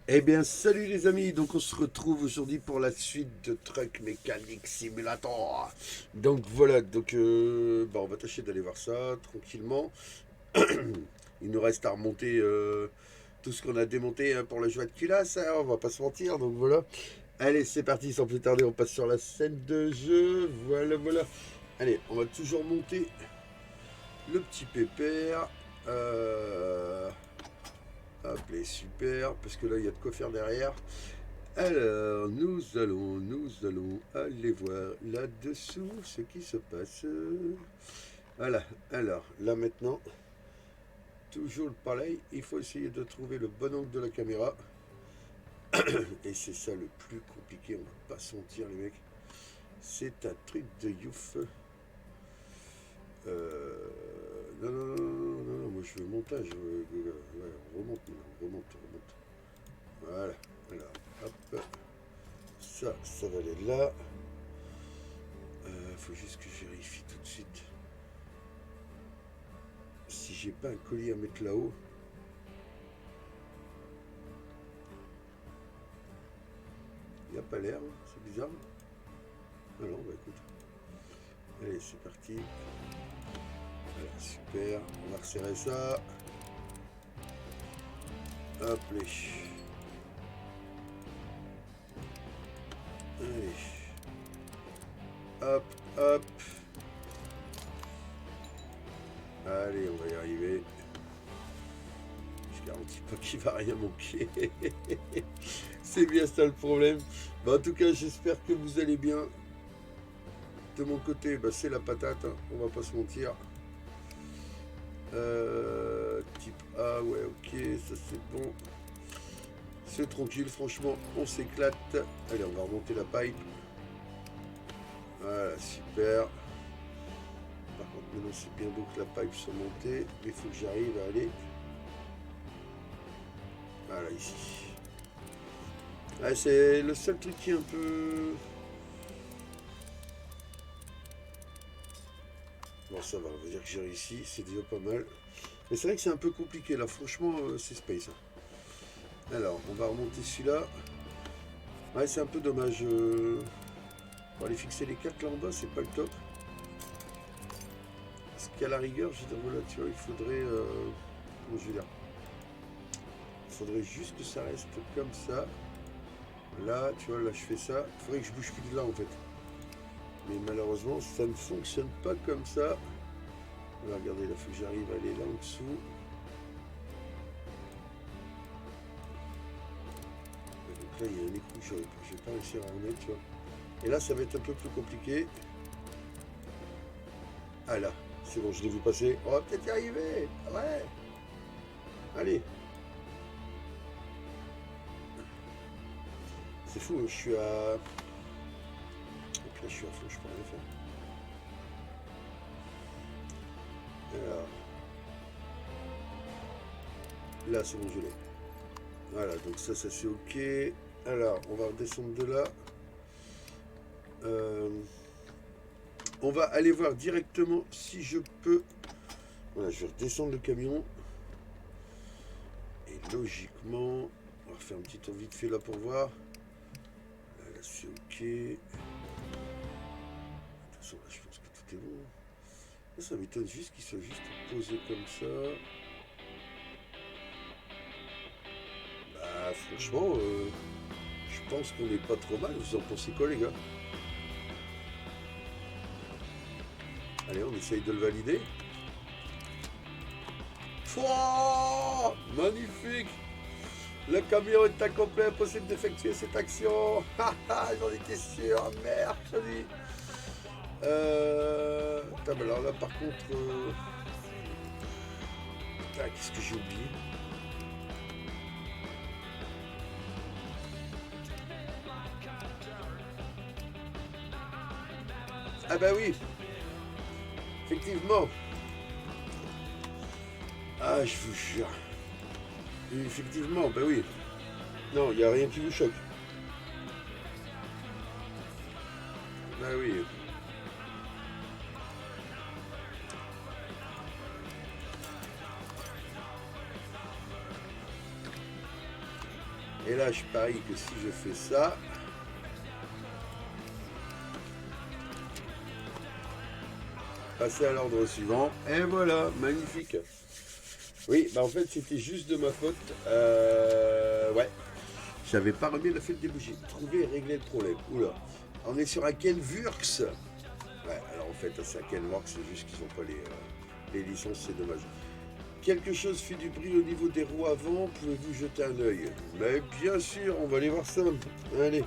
Eh bien, salut les amis, donc on se retrouve aujourd'hui pour la suite de Truck Mechanic Simulator. Donc voilà, on va tâcher d'aller voir ça tranquillement. Il nous reste à remonter tout ce qu'on a démonté hein, pour la joie de culasse, hein, on va pas se mentir, donc voilà. Allez, c'est parti, sans plus tarder, on passe sur la scène de jeu, voilà. Allez, on va toujours monter le petit pépère. Euh, Hop, les super, parce que là, il y a de quoi faire derrière. Alors, nous allons aller voir là-dessous ce qui se passe. Voilà, alors, là maintenant, toujours pareil, il faut essayer de trouver le bon angle de la caméra. Et c'est ça le plus compliqué, on va pas se mentir les mecs. C'est un truc de youf. Non, moi je veux montage. Ouais, on remonte, on remonte. Voilà, alors, hop. Ça va aller là. Faut juste que je vérifie tout de suite si j'ai pas un collier à mettre là-haut. Il n'y a pas l'air, hein, c'est bizarre. Ah non, bah écoute. Allez, c'est parti. Voilà, super. On va resserrer ça. Hop, les. Allez. Hop, hop. Allez, on va y arriver. Je garantis pas qu'il va rien manquer. C'est bien ça le problème. Bah, en tout cas, j'espère que vous allez bien. De mon côté, bah, c'est la patate, hein, on va pas se mentir. Type A, ouais, ok, ça c'est bon. C'est tranquille, franchement, on s'éclate. Allez, on va remonter la pipe. Voilà, super. Par contre, maintenant, c'est bien beau que la pipe soit montée. Mais il faut que j'arrive à aller. Voilà, ici. Ah, c'est le seul truc qui est un peu... Bon, ça va, on va dire que j'ai réussi, c'est déjà pas mal. Mais c'est vrai que c'est un peu compliqué, là, franchement, c'est space. Alors, on va remonter celui-là. Ouais, c'est un peu dommage. Pour aller fixer les 4 là en bas, c'est pas le top. Parce qu'à la rigueur, je dis, voilà, tu vois, il faudrait. Comment je vais dire? Il faudrait juste que ça reste comme ça. Là, tu vois, là, je fais ça. Il faudrait que je bouge plus de là, en fait. Mais malheureusement, ça ne fonctionne pas comme ça. Voilà, regardez, il faut que j'arrive à aller là en dessous. Donc là, il y a un écrou que je vais pas réussir à remettre, tu vois. Et là, ça va être un peu plus compliqué. Ah là, c'est bon, je l'ai vu passer. On va peut-être y arriver. Ouais. Allez. C'est fou, je suis à... Et puis là, je suis à fond, je peux rien faire. Alors, là, c'est bon, je l'ai. Voilà, donc ça c'est ok. Alors, on va redescendre de là. Euh, on va aller voir directement si je peux. Voilà, je vais redescendre le camion. Et logiquement, on va faire un petit tour vite fait là pour voir. Là, c'est ok. Attention, là, je pense que tout est bon. Ça m'étonne juste qu'il soit juste posé comme ça. Bah, franchement, je pense qu'on n'est pas trop mal. Vous en pensez quoi, les gars? Allez, on essaye de le valider. Pouah, magnifique! Le camion est incomplet, impossible d'effectuer cette action. J'en étais sûr, merde, je dis. Attends, alors là, par contre, qu'est-ce que j'ai oublié? Ah bah oui, effectivement. Ah, je vous jure. Effectivement, bah oui. Non, il n'y a rien qui vous choque. Bah oui. Et là, je parie que si je fais ça, passer à l'ordre suivant. Et voilà, magnifique. Oui, bah en fait, c'était juste de ma faute. Ouais, j'avais pas remis la fête des bougies. Trouver et régler le problème. Oula. On est sur un Kenworks. Ouais, alors en fait, c'est un Kenworks, c'est juste qu'ils n'ont pas les licences, c'est dommage. Quelque chose fait du bruit au niveau des roues avant, pouvez-vous jeter un œil? Mais bien sûr, on va aller voir ça. Allez.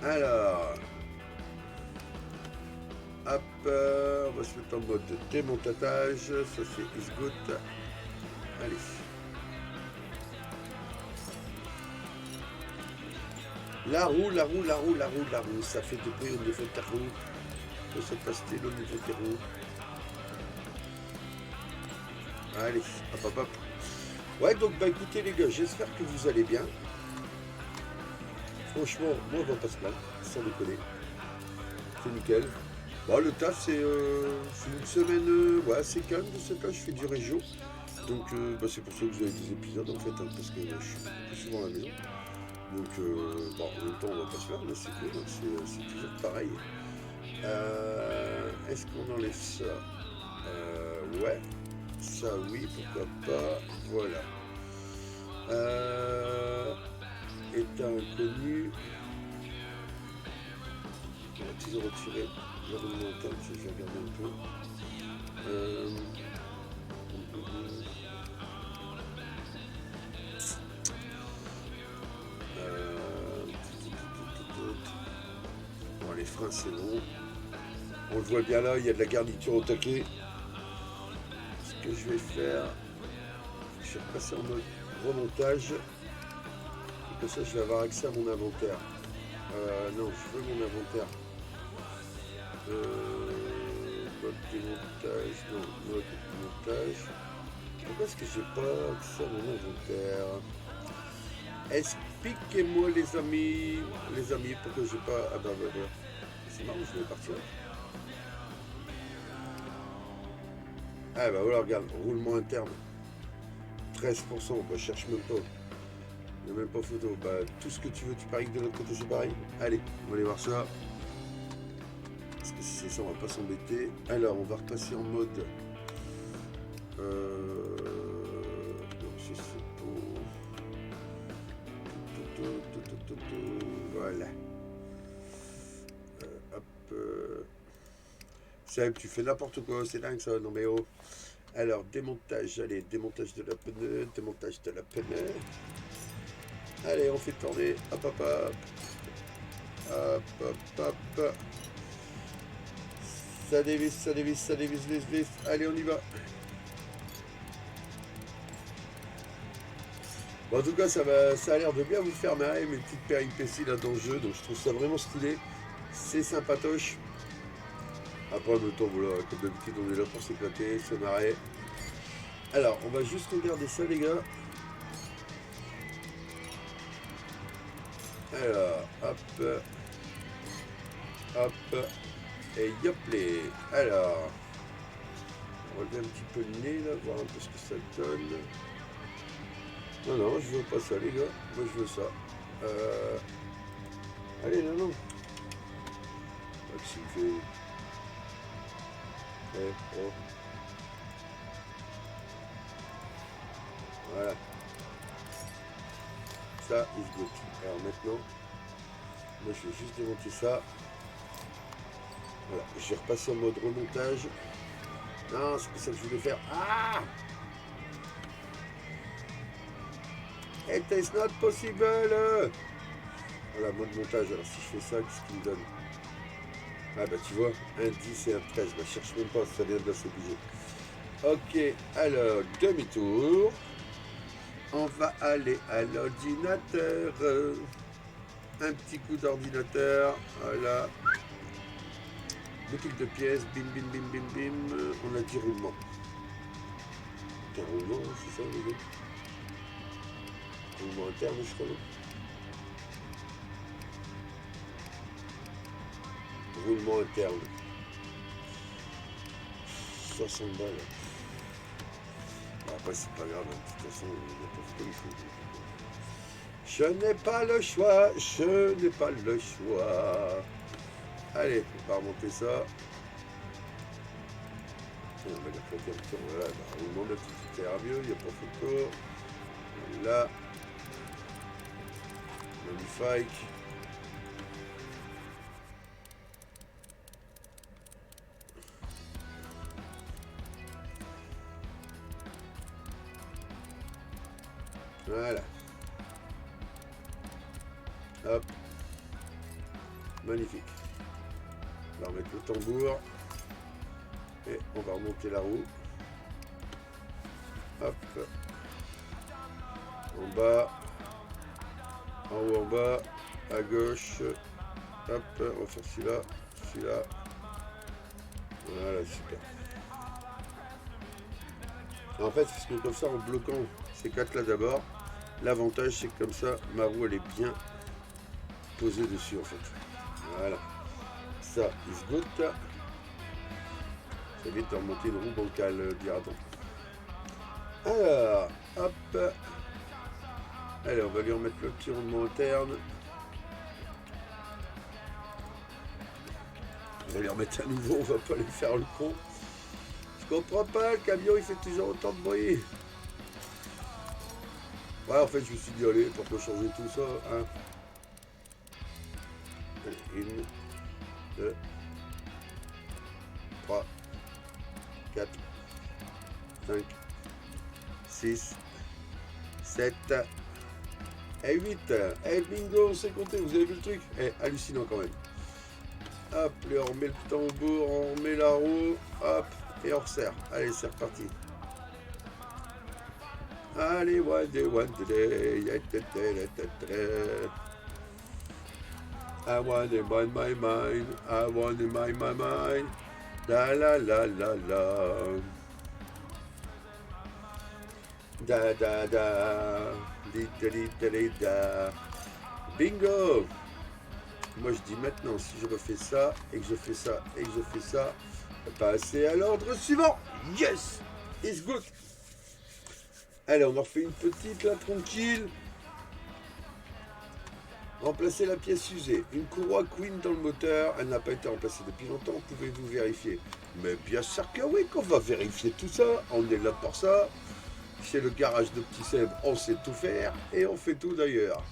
Alors, hop, on va se mettre en mode démontage. Ça c'est is good. Allez. La roue, la roue, la roue, la roue, la roue. Ça fait du bruit au niveau de ta roue. Ça passe au niveau des roues. Allez, hop, hop, hop. Ouais, donc bah écoutez les gars, j'espère que vous allez bien. Franchement, moi on va pas se plaindre, sans déconner. C'est nickel. Bon, le taf c'est une semaine ouais, assez calme de ce cas, je fais du régio. Donc bah, c'est pour ça que vous avez des épisodes en fait, hein, parce que je suis plus souvent à la maison. Donc bon, en même temps on va pas se faire, mais c'est cool, hein, c'est toujours pareil. Est-ce qu'on enlève ça? Ouais. Ça oui, pourquoi pas. Voilà. État inconnu. On va toujours retirer le roulement interne, je vais regarder un peu. Bon, les freins c'est bon. On le voit bien là, il y a de la garniture au taquet. Ce que je vais faire, je vais repasser en mode remontage. Et comme ça, je vais avoir accès à mon inventaire. Non, je veux mon inventaire. Mode démontage, non, mode montage. Pourquoi est-ce que j'ai pas accès à mon inventaire? Expliquez-moi les amis, pourquoi j'ai pas... Ah bah, c'est marrant, je vais partir. Ah bah voilà, regarde, roulement interne. 13%, bah cherche même pas. Il n'y a même pas photo. Bah tout ce que tu veux, tu paries que de l'autre côté c'est pareil. Allez, on va aller voir ça. Parce que si c'est ça, on va pas s'embêter. Alors, on va repasser en mode... Donc c'est pour... Voilà. Hop. Seb, tu fais n'importe quoi, c'est dingue ça, non mais oh. Alors, démontage, allez, démontage de la pneu, démontage de la pneu. Allez, on fait tourner, hop hop hop. Hop hop hop. Ça dévisse, ça dévisse, ça dévisse, visse. Allez, on y va. Bon, en tout cas, ça a l'air de bien vous faire marrer mes petites péripéties là dans le jeu, donc je trouve ça vraiment stylé. C'est sympatoche. Après, en même temps, voilà, comme d'habitude, on est là pour s'éclater, se marrer. Alors, on va juste regarder ça, les gars. Alors, hop. Hop. Et yop les. Alors, on va relever un petit peu le nez, là, voir un peu ce que ça donne. Non, non, je veux pas ça, les gars. Moi, je veux ça. Allez, non, non. Maxime fait... Oh. Voilà. Ça, is good. Alors maintenant, moi je vais juste démonter ça. Voilà, je vais repasser en mode remontage. Non, c'est pas ça que je voulais faire. Ah! It is not possible! Voilà, mode montage. Alors si je fais ça, qu'est-ce qu'il me donne? Ah bah tu vois, un 10 et un 13. Bah cherche même pas, ça vient de s'obliger. Ok, alors, demi-tour. On va aller à l'ordinateur. Un petit coup d'ordinateur. Voilà. Boutique de pièces. Bim, bim, bim, bim, bim. On a 10 roulements. 10 roulements, c'est ça, les gars? Roulement interne, je crois. Roulement interne. 60 balles. après, c'est pas grave, de toute façon, il n'y a pas photo, il faut. Je n'ai pas le choix, je n'ai pas le choix. Allez, on va remonter ça. Et on va dire que quelqu'un, voilà, on demande un petit interview, il n'y a pas photo. Là, magnifique. Voilà. Hop. Magnifique. On va remettre le tambour. Et on va remonter la roue. Hop. En bas. En haut, en bas. À gauche. Hop. On va faire celui-là. Celui-là. Voilà, super. En fait, parce que comme ça, en bloquant ces quatre-là d'abord, l'avantage, c'est que comme ça, ma roue, elle est bien posée dessus, en fait. Voilà. Ça, is good. Ça évite de remonter une roue bancale, dira-t-on. Alors, hop. Allez, on va lui remettre le petit rondement interne. On va lui remettre à nouveau, on va pas lui faire le con. Je comprends pas, le camion il fait toujours autant de bruit. Ouais, en fait, je me suis dit, allez, pourquoi changer tout ça, hein. Allez, 1, 2, 3, 4, 5, 6, 7 et 8. Eh, bingo, on sait compter, vous avez vu le truc? Eh, hallucinant quand même. Hop, là, on remet le tambour, on remet la roue, hop, et on resserre. Allez, c'est reparti. Allez, one day, I want it on my mind, I want it on my mind, la la la la la, da da da, di da di da di da, bingo. Moi je dis maintenant, si je refais ça, et que je fais ça, et que je fais ça, passer à l'ordre suivant. Yes, it's good. Allez, on en refait une petite là, tranquille. Remplacer la pièce usée. Une courroie Queen dans le moteur, elle n'a pas été remplacée depuis longtemps, pouvez-vous vérifier? Mais bien sûr que oui, qu'on va vérifier tout ça, on est là pour ça. Chez le garage de Petit Seb, on sait tout faire, et on fait tout d'ailleurs.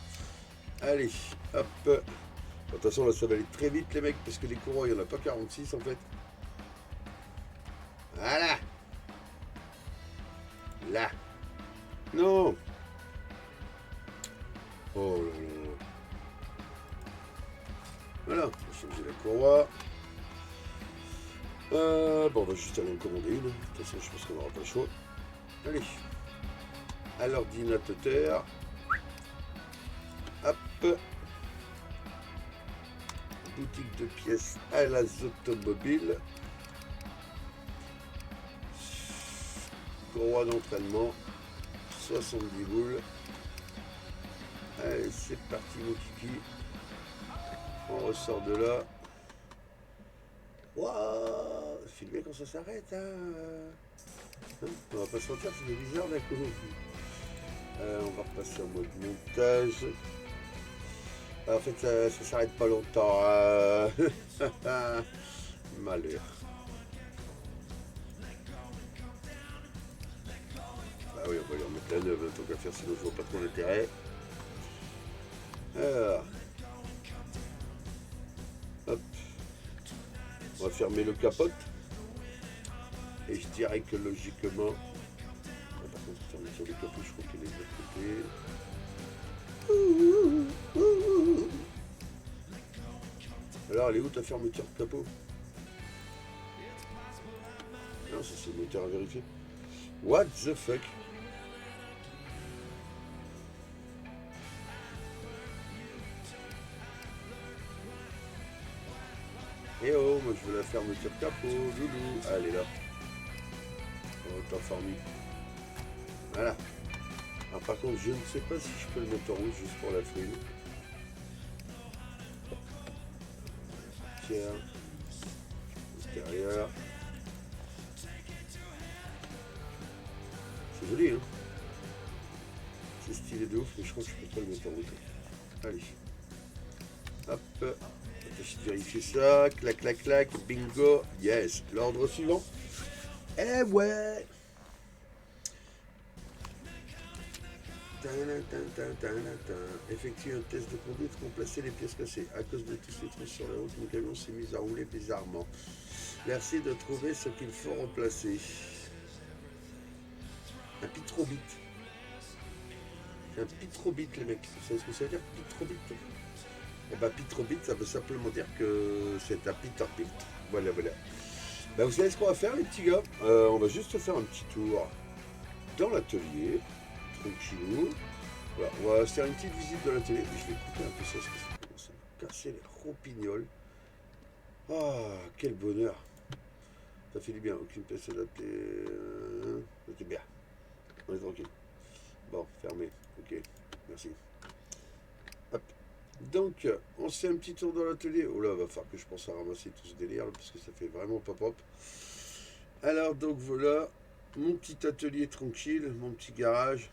Allez, hop. De toute façon, là, ça va aller très vite, les mecs, parce que les courroies, il n'y en a pas 46 en fait. Voilà. Là. Non. Oh là là. Voilà, on va changer la courroie. Bon, on va juste aller en commander une. De toute façon, je pense qu'on n'aura pas le choix. Allez. À l'ordinateur. Hop. Boutique de pièces à la automobile. Courroie d'entraînement. 70 boules. Allez, c'est parti, mon kiki. On ressort de là. Waouh, filmer quand ça s'arrête, hein. On va pas se mentir, c'est bizarre d'un coup. On va repasser en mode montage. En fait, ça s'arrête pas longtemps. Malheur. Ah oui, on va lui remettre la neuve, tant qu'à faire, sinon je vois pas trop l'intérêt. Alors. Hop. On va fermer le capote. Et je dirais que logiquement. Par contre, fermeture du capot, je crois qu'il est de l'autre côté. Alors, elle est où ta fermeture de capot? Non, ça c'est le moteur à vérifier. What the fuck? Eh oh, moi je veux la fermeture de capot, loulou. Ah, elle est là. On va former. Voilà. Alors, par contre, je ne sais pas si je peux le mettre en rouge juste pour la fouine. Tiens. Extérieur. C'est joli, hein. C'est stylé de ouf, mais je crois que je peux pas le mettre en route. Allez. Hop. Tâche de vérifier ça. Clac, clac, clac. Bingo. Yes. L'ordre suivant. Eh ouais. Effectue un test de conduite, remplacer les pièces cassées. À cause de tous ces trous sur la route, mon camion s'est mis à rouler bizarrement. Merci de trouver ce qu'il faut remplacer. Un pitrobit. C'est un pitrobit, les mecs. Vous savez ce que ça veut dire, pitrobit? Eh ben, pitrobit, ça veut simplement dire que c'est un Peterbilt. Voilà, voilà. Ben, vous savez ce qu'on va faire, les petits gars? On va juste faire un petit tour dans l'atelier. Tranquillou. Voilà, on va faire une petite visite de l'atelier. Je vais couper un peu ça, parce que ça commence à me casser les roupignoles. Ah, quel bonheur. Ça fait du bien, aucune pièce adaptée. C'est bien. On est tranquille. Bon, fermé. Ok, merci. Hop. Donc, on se fait un petit tour dans l'atelier. Oh là, va falloir que je pense à ramasser tout ce délire, là, parce que ça fait vraiment pas propre. Alors, donc voilà, mon petit atelier tranquille, mon petit garage.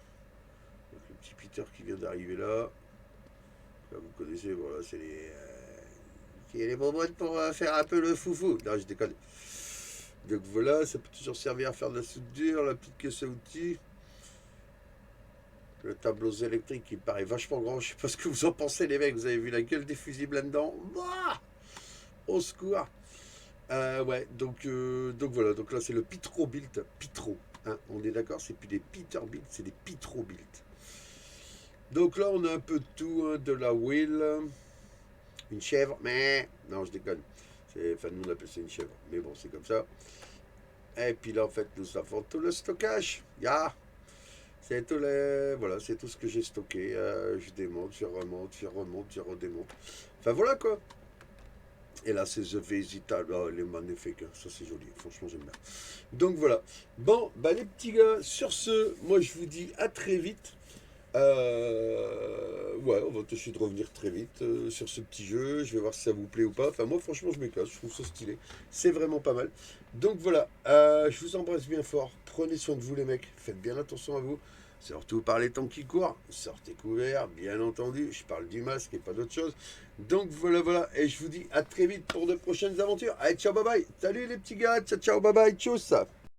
Donc, le petit Peter qui vient d'arriver là. Là, vous connaissez, voilà, c'est les bonbonnes pour faire un peu le foufou. Non, je déconne. Donc voilà, ça peut toujours servir à faire de la soudure, la petite caisse à outils. Le tableau électrique qui paraît vachement grand. Je sais pas ce que vous en pensez, les mecs. Vous avez vu la gueule des fusibles là-dedans? Bah, au secours. Ouais, donc voilà. Donc là, c'est le Petrobilt. Pitro. Hein, on est d'accord? C'est plus des Peterbilt, c'est des Petrobilt. Donc là, on a un peu de tout. Hein, de la wheel. Une chèvre. Mais non, je déconne. Enfin, nous, on appelle ça une chèvre. Mais bon, c'est comme ça. Et puis là, en fait, nous avons tout le stockage. Ya. C'est tout, voilà, c'est tout ce que j'ai stocké. Je démonte, je remonte, je remonte, je redémonte. Enfin voilà quoi. Et là c'est The Visitor. Oh, il est magnifique. Hein. Ça c'est joli. Franchement j'aime bien. Donc voilà. Bon, bah les petits gars, sur ce, moi je vous dis à très vite. Ouais, on va tâcher de revenir très vite sur ce petit jeu. Je vais voir si ça vous plaît ou pas. Enfin, moi, franchement, je m'éclate. Je trouve ça stylé. C'est vraiment pas mal. Donc voilà, je vous embrasse bien fort. Prenez soin de vous, les mecs. Faites bien attention à vous. Surtout par les temps qui courent. Sortez couverts, bien entendu. Je parle du masque et pas d'autre chose. Donc voilà, voilà. Et je vous dis à très vite pour de prochaines aventures. Allez, ciao, bye bye. Salut les petits gars. Ciao, ciao, bye bye. Tchuss.